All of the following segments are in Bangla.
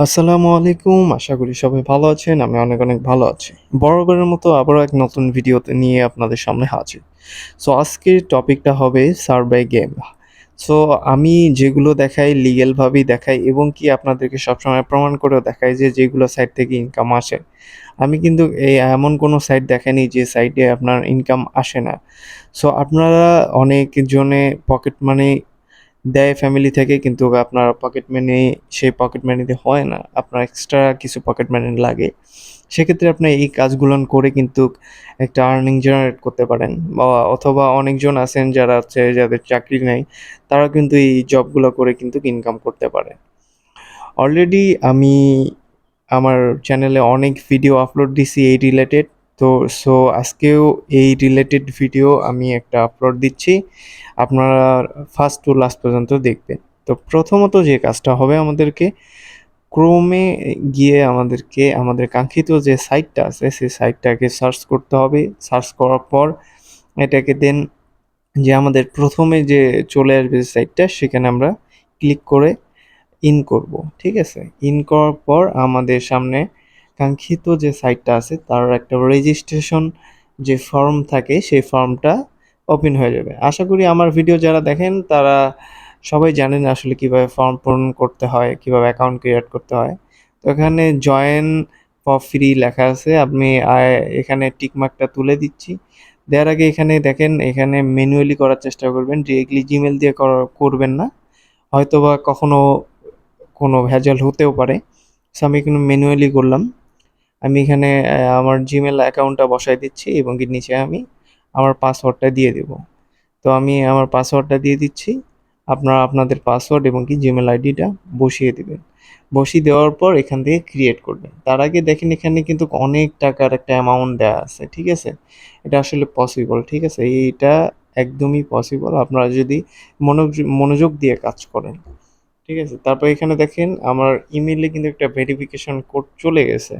আসসালামু আলাইকুম। আশা করি সবাই ভালো আছেন। আমি অনেক, অনেক ভালো আছি। বরাবরের মতো আবারও এক নতুন ভিডিওতে নিয়ে আপনাদের সামনে হাজির। সো আজকের টপিকটা হবে সার্ভে গেম। সো আমি যেগুলো দেখাই লিগ্যাল ভাবেই দেখাই এবং কি আপনাদেরকে সবসময় প্রমাণ করেও দেখাই যে যেগুলো সাইট থেকে ইনকাম আসে। আমি কিন্তু এমন কোনো সাইট দেখাইনি যে সাইটে আপনার ইনকাম আসে না। সো আপনারা অনেকজনে পকেট মানি দেয় ফ্যামিলি থেকে কিন্তু আপনার পকেট মানি সেই পকেট মানিতে হয় না। আপনার এক্সট্রা কিছু পকেট মানি লাগে। সেক্ষেত্রে আপনি এই কাজগুলান করে কিন্তু একটা আর্নিং জেনারেট করতে পারেন বা অথবা অনেকজন আছেন যারা হচ্ছে যাদের চাকরি নাই, তারা কিন্তু এই জবগুলো করে কিন্তু ইনকাম করতে পারে। অলরেডি আমি আমার চ্যানেলে অনেক ভিডিও আপলোড দিছি এই রিলেটেড। তো সো আজকেও এই রিলেটেড ভিডিও আমি একটা আপলোড দিচ্ছি। আপনারা ফার্স্ট টু লাস্ট পর্যন্ত দেখবেন। তো প্রথমত যে কাজটা হবে আমাদেরকে ক্রোমে গিয়ে আমাদেরকে আমাদের কাঙ্ক্ষিত যে সাইটটা আছে সেই সাইটটাকে সার্চ করতে হবে। সার্চ করার পর এটাকে দেন যে আমাদের প্রথমে যে চলে আসবে যে সাইটটা সেখানে আমরা ক্লিক করে ইন করব। ঠিক আছে? ইন করার পর আমাদের সামনে কাঙ্ক্ষিত যে সাইটটা আছে তার একটা রেজিস্ট্রেশন যে ফর্ম থাকে সেই ফর্মটা ওপেন হয়ে যাবে। আশা করি আমার ভিডিও যারা দেখেন তারা সবাই জানেন আসলে কিভাবে ফর্ম পূরণ করতে হয়, কিভাবে অ্যাকাউন্ট ক্রিয়েট করতে হয়। তো এখানে জয়েন ফর ফ্রি লেখা আছে। আমি এখানে টিক মার্কটা তুলে দিচ্ছি। দেওয়ার আগে এখানে দেখেন এখানে ম্যানুয়ালি করার চেষ্টা করবেন। ডিরেক্টলি জিমেইল দিয়ে করবেন না। হয়তোবা কখনো কোনো ভেজাল হতেও পারে। সো আমি এখানে ম্যানুয়ালি করলাম। আমি এখানে আমার জিমেইল অ্যাকাউন্টটা বসায় দিচ্ছি এবং কি নিচে আমি আমার পাসওয়ার্ডটা দিয়ে দেব। তো আমি আমার পাসওয়ার্ডটা দিয়ে দিচ্ছি। আপনারা আপনাদের পাসওয়ার্ড এবং কি জিমেইল আইডিটা বসিয়ে দিবেন। বসিয়ে দেওয়ার পর এখান থেকে ক্রিয়েট করবেন। তার আগে দেখেন এখানে কিন্তু অনেক টাকার একটা অ্যামাউন্ট দেওয়া আছে। ঠিক আছে? এটা আসলে পসিবল। ঠিক আছে? এইটা একদমই পসিবল আপনারা যদি মনোযোগ দিয়ে কাজ করেন। ঠিক আছে? তারপর এখানে দেখেন আমার ইমেইলে কিন্তু একটা ভেরিফিকেশন কোড চলে গেছে।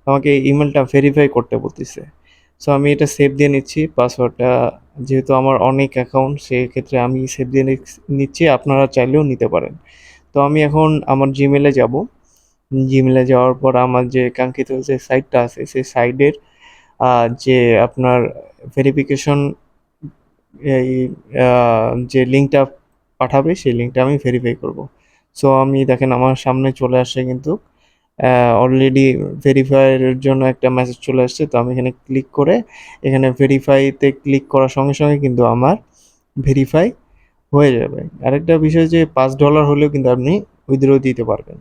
আমাকে ইমেইলটা ভেরিফাই করতে বলতেছে। সো আমি এটা সেভ দিয়ে নিচ্ছি পাসওয়ার্ডটা, যেহেতু আমার অনেক অ্যাকাউন্ট সেক্ষেত্রে আমি সেভ দিয়ে নিচ্ছি, আপনারা চাইলেও নিতে পারেন। তো আমি এখন আমার জিমেইলে যাব। জিমেইলে যাওয়ার পর আমার যে কাঙ্ক্ষিত যে সাইটটা আছে সেই সাইটের যে আপনার ভেরিফিকেশন এই যে লিঙ্কটা পাঠাবে সেই লিঙ্কটা আমি ভেরিফাই করব। সো আমি দেখেন আমার সামনে চলে আসছে কিন্তু অলরেডি ভেরিফাইয়ের জন্য একটা মেসেজ চলে আসছে। তো আমি এখানে ক্লিক করে এখানে ভেরিফাইতে ক্লিক করার সঙ্গে, সঙ্গে কিন্তু আমার ভেরিফাই হয়ে যাবে। আরেকটা বিষয় যে $5 হলেও কিন্তু আপনি উইথড্র দিতে পারবেন।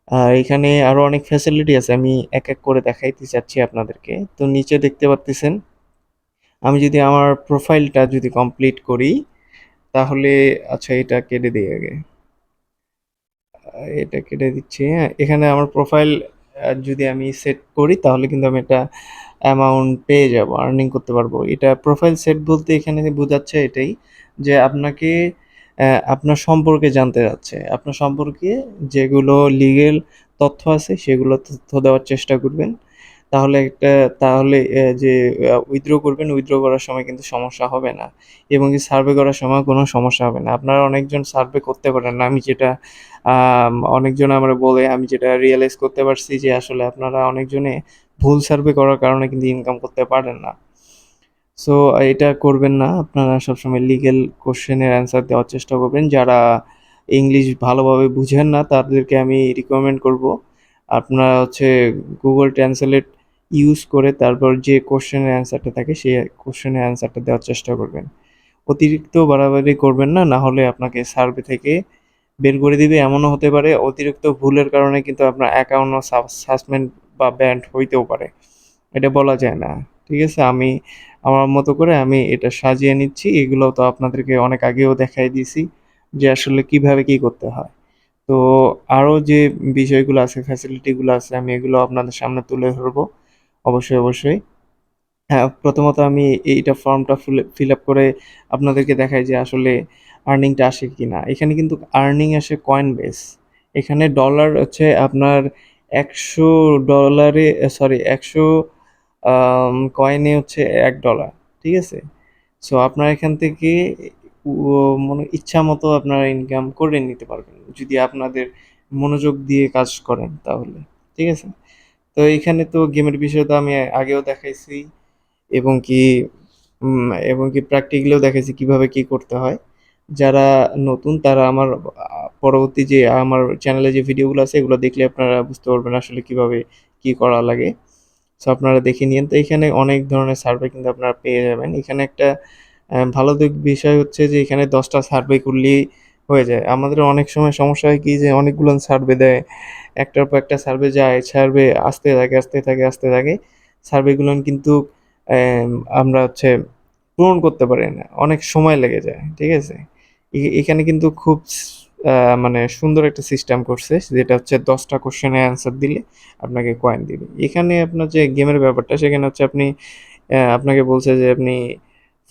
আর এখানে আরো অনেক ফ্যাসিলিটি আছে। আমি এক, এক করে দেখাইতে চাচ্ছি আপনাদেরকে। তো নিচে দেখতে পারতেছেন আমি যদি আমার প্রোফাইলটা যদি কমপ্লিট করি তাহলে আচ্ছা এটা কেটে দেই আগে। এটা কেটে দিচ্ছি, হ্যাঁ? এখানে আমার প্রোফাইল যদি আমি সেট করি তাহলে কিন্তু আমি একটা অ্যামাউন্ট পেয়ে যাবো, আর্নিং করতে পারবো। এটা প্রোফাইল সেট বলতে এখানে বোঝাচ্ছে এটাই যে আপনাকে আপনার সম্পর্কে জানতে চাচ্ছে। আপনার সম্পর্কে যেগুলো লিগ্যাল তথ্য আছে সেগুলো তথ্য দেওয়ার চেষ্টা করবেন। তাহলে তাহলে যে উইথড্র করবেন, উইথড্র করার সময় কিন্তু সমস্যা হবে না এবং কি সার্ভে করার সময় কোনো সমস্যা হবে না। আপনারা অনেকজন সার্ভে করতে পারেন না। আমি যেটা অনেকজন আমারে বলে, আমি যেটা রিয়ালাইজ করতে পারছি যে আসলে আপনারা অনেকজনে ভুল সার্ভে করার কারণে কিন্তু ইনকাম করতে পারেন না। সো এটা করবেন না। আপনারা সবসময় লিগ্যাল কোয়েশ্চেনের অ্যান্সার দেওয়ার চেষ্টা করবেন। যারা ইংলিশ ভালোভাবে বুঝেন না তাদেরকে আমি রিকমেন্ড করব আপনারা হচ্ছে Google Translate ইউজ করে তারপর যে কোয়েশ্চেনের অ্যান্সারটা থাকে সেই কোয়েশ্চেনের অ্যান্সারটা দেওয়ার চেষ্টা করবেন। অতিরিক্ত বাড়াবাড়ি করবেন না, না হলে আপনাকে সার্ভে থেকে বের করে দিবে। এমনও হতে পারে অতিরিক্ত ভুলের কারণে কিন্তু আপনার অ্যাকাউন্টও সাসপেন্ড বা ব্যান্ড হইতেও পারে। এটা বলা যায় না। ঠিক আছে? আমি আমার মতো করে আমি এটা সাজিয়ে নিচ্ছি। এগুলো তো আপনাদেরকে অনেক আগেও দেখাই দিয়েছি যে আসলে কিভাবে কি করতে হয়। তো আরো যে বিষয়গুলো আছে, ফ্যাসিলিটি গুলো আছে আমি এগুলো আপনাদের সামনে তুলে ধরবো। অবশ্যই, অবশ্যই। হ্যাঁ, প্রথমত আমি এইটা ফর্মটা ফিল আপ করে আপনাদেরকে দেখাই যে আসলে আর্নিংটা আসে কিনা। এখানে কিন্তু আর্নিং আসে কয়েন বেস। এখানে ডলার হচ্ছে আপনার $100 সরি ১০০ কয়েনে হচ্ছে $1, ঠিক আছে? সো আপনারা এখান থেকে ও মনে ইচ্ছা মতো আপনারা ইনকাম করে নিতে পারবেন। যদি আপনাদের মনোযোগ দিয়ে কাজ করেন তাহলে। ঠিক আছে? তো এইখানে তো গেমের বিষয় তো আমি আগেও দেখাইছি এবং কি এবং কি প্র্যাকটিক্যালিও দেখাইছি কিভাবে কি করতে হয়। যারা নতুন তারা আমার পরবর্তী যে আমার চ্যানেলে যে ভিডিওগুলো আছে এগুলো দেখলে আপনারা বুঝতে পারবেন আসলে কিভাবে কি করা লাগে। সো আপনারা দেখে নিয়েন। তো এখানে অনেক ধরনের সার্ভে কিন্তু আপনারা পেয়ে যাবেন। এখানে একটা ভালো দিক বিষয় হচ্ছে যে এখানে ১০ টা সার্ভে করলেই হয়ে যায়। আমাদের অনেক সময় সমস্যা হয় কি যে অনেকগুলো সার্ভে দেয়। একটার পর একটা সার্ভে যায়, সার্ভে আসতে থাকে, আসতে থাকে, আসতে থাকে। সার্ভেগুলো কিন্তু অ্যাম আমরা হচ্ছে পূরণ করতে পারি না। অনেক সময় লেগে যায়। ঠিক আছে? এখানে কিন্তু খুব আ মানে সুন্দর একটা সিস্টেম করছে। যেটা হচ্ছে ১০ টা কোয়েশ্চেনের অ্যান্সার দিলে আপনাকে কয়েন দিবে। এখানে আপনার যে গেমের ব্যাপারটা সেখানে হচ্ছে আপনি আপনাকে বলছে যে আপনি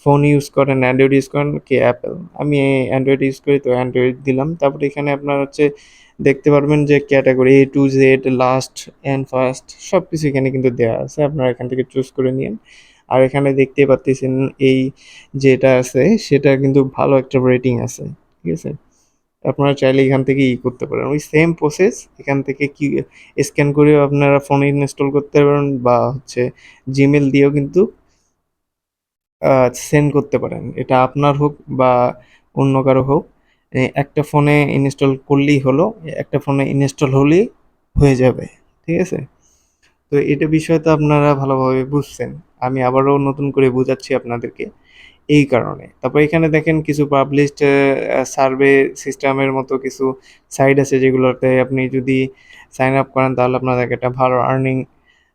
ফোন ইউজ করেন, অ্যান্ড্রয়েড ইউজ করেন কি অ্যাপেল। আমি অ্যান্ড্রয়েড ইউজ করি তো অ্যান্ড্রয়েড দিলাম। তারপরে এখানে আপনার হচ্ছে দেখতে পারবেন যে category A to Z, last and first সবকিছু এখানে কিন্তু দেয়া আছে। আপনারা এখান থেকে চুজ করে নিয়েন। আর এখানে দেখতেই পারতেছেন এই যেটা আছে সেটা কিন্তু ভালো একটা রেটিং আছে। ঠিক আছে? আপনারা চাইলে এখান থেকে করতে পারেন। ওই সেম প্রসেস এখান থেকে স্ক্যান করেও আপনারা ফোনে ইনস্টল করতে পারেন বা হচ্ছে Gmail দিয়েও কিন্তু আ সেন্ড করতে পারেন। এটা আপনার হোক বা অন্য কারো হোক। একটা ফোনে ইনস্টল করলেই হলো। একটা ফোনে ইনস্টল হলেই হয়ে যাবে। ঠিক আছে? তো এটা বিষয় তো আপনারা ভালোভাবে বুঝছেন। আমি আবারও নতুন করে বুঝাচ্ছি আপনাদেরকে। এই কারণে। তারপর এখানে দেখেন কিছু পাবলিশড সার্ভে সিস্টেমের মতো কিছু সাইট আছে যেগুলোতে আপনি যদি সাইন আপ করেন তাহলে আপনাদেরকে একটা ভালো আর্নিং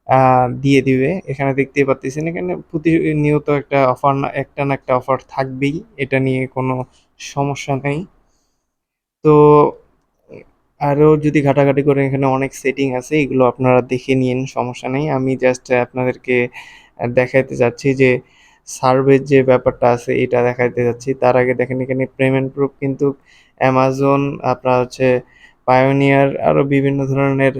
আ দিয়ে দিবে। এখানে দেখতেই পারতেছেন এখানে প্রতিনিয়ত একটা অফার না একটা না একটা অফার থাকবেই। এটা নিয়ে কোনো সমস্যা নেই। তো আরো যদি ঘাটাঘাটি করেন এখানে অনেক সেটিং আছে। এগুলো আপনারা দেখে নিয়েন সমস্যা নেই। আমি জাস্ট আপনাদেরকে দেখাইতে চাচ্ছি যে সার্ভের যে ব্যাপারটা আছে এটা দেখাইতে চাচ্ছি। তার আগে দেখেন এখানে পেমেন্ট প্রুফ কিন্তু Amazon আপনার হচ্ছে পায়োনিয়ার আরো বিভিন্ন ধরনের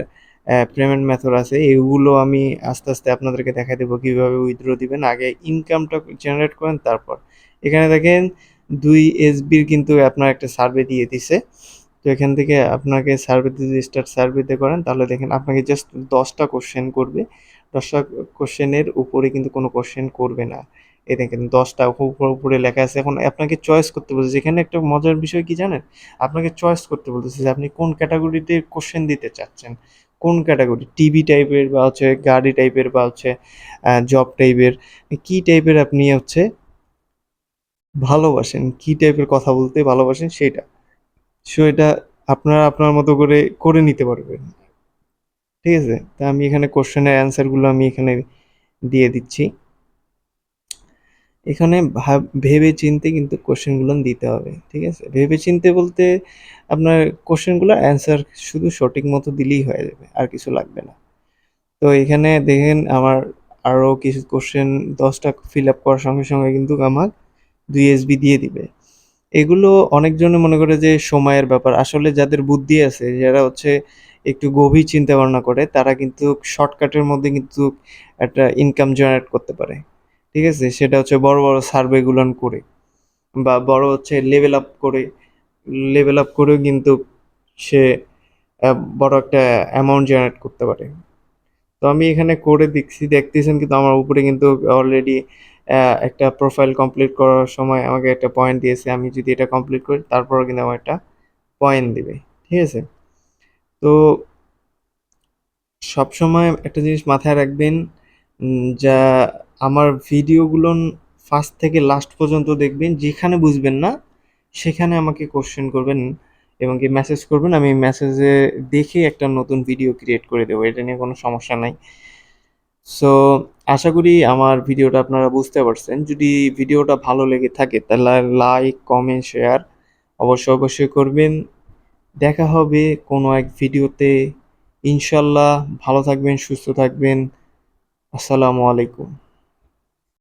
পেমেন্ট মেথড আছে। এগুলো আমি আস্তে, আস্তে আপনাদেরকে দেখাই দেব কিভাবে উইথড্র দিবেন। আগে ইনকামটা জেনারেট করেন তারপর। এখানে দেখেন ২ এসবির কিন্তু আপনার একটা সার্ভে দিয়ে দিছে। তো এখান থেকে আপনাকে সার্ভেতে যদি স্টার্ট সার্ভেতে করেন তাহলে দেখেন আপনাকে জাস্ট ১০ টা কোয়েশ্চেন করবে। ১০ টা কোয়েশ্চেনের উপরে কিন্তু কোনো কোয়েশ্চেন করবে না। এই দেখেন ১০ টা উপরে লেখা আছে। এখন আপনাকে চয়েস করতে বলতেছে। এখানে একটা মজার বিষয় কি জানেন? আপনাকে চয়েস করতে বলতেছে যে আপনি কোন ক্যাটেগরিতে কোয়েশ্চেন দিতে চাচ্ছেন। কোন ক্যাটেগরি? টিভি টাইপের বা হচ্ছে গাড়ি টাইপের বা হচ্ছে জব টাইপের। কি টাইপের আপনি হচ্ছে ভালোবাসেন, কি টাইপের কথা বলতে ভালোবাসেন সেইটা। সো এটা আপনারা আপনার মতো করে, করে নিতে পারবেন। ঠিক আছে? তো আমি এখানে কোয়েশ্চেনের অ্যান্সার গুলো আমি এখানে দিয়ে দিচ্ছি। এখানে ভেবে চিন্তে কিন্তু কোয়েশ্চেন গুলো দিতে হবে। ঠিক আছে? ভেবে চিন্তে বলতে আপনার কোয়েশ্চেন গুলার অ্যান্সার শুধু সঠিক মতো দিলেই হয়ে যাবে। আর কিছু লাগবে না। তো এখানে দেখেন আমার আরো কিছু কোয়েশ্চেন ১০ টা ফিল আপ করার সঙ্গে, সঙ্গে কিন্তু আমার ২ এসবি দিয়ে দিবে। এগুলো অনেকজনে মনে করে যে সময়ের ব্যাপার। আসলে যাদের বুদ্ধি আছে, যারা হচ্ছে একটু গভীর চিন্তা ভাবনা করে, তারা কিন্তু শর্টকাটের মধ্যে কিন্তু একটা ইনকাম জেনারেট করতে পারে। ঠিক আছে? সেটা হচ্ছে বড়, বড় সার্ভে গুলান করে বা বড় হচ্ছে লেভেল আপ করেও কিন্তু সে অ্যা বড় একটা অ্যামাউন্ট জেনারেট করতে পারে। তো আমি এখানে করে দেখতেছেন কিন্তু আমার উপরে কিন্তু অলরেডি একটা প্রোফাইল কমপ্লিট করার সময় আমাকে একটা পয়েন্ট দিয়েছে। আমি যদি এটা কমপ্লিট করি তারপরেও কিন্তু আমার একটা পয়েন্ট দিবে। ঠিক আছে? তো সবসময় একটা জিনিস মাথায় রাখবেন যা আমার ভিডিওগুলো ফার্স্ট থেকে লাস্ট পর্যন্ত দেখবেন। যেখানে বুঝবেন না সেখানে আমাকে কোয়েশ্চেন করবেন এবং কি মেসেজ করবেন। আমি মেসেজে দেখে একটা নতুন ভিডিও ক্রিয়েট করে দেবো। এটা নিয়ে কোনো সমস্যা নাই। সো আশা করি আমার ভিডিওটা আপনারা বুঝতে পারছেন। যদি ভিডিওটা ভালো লেগে থাকে তাহলে লাইক, কমেন্ট, শেয়ার অবশ্যই, অবশ্যই করবেন। দেখা হবে কোনো এক ভিডিওতে। ইনশাআল্লাহ ভালো থাকবেন, সুস্থ থাকবেন। আসসালামু আলাইকুম।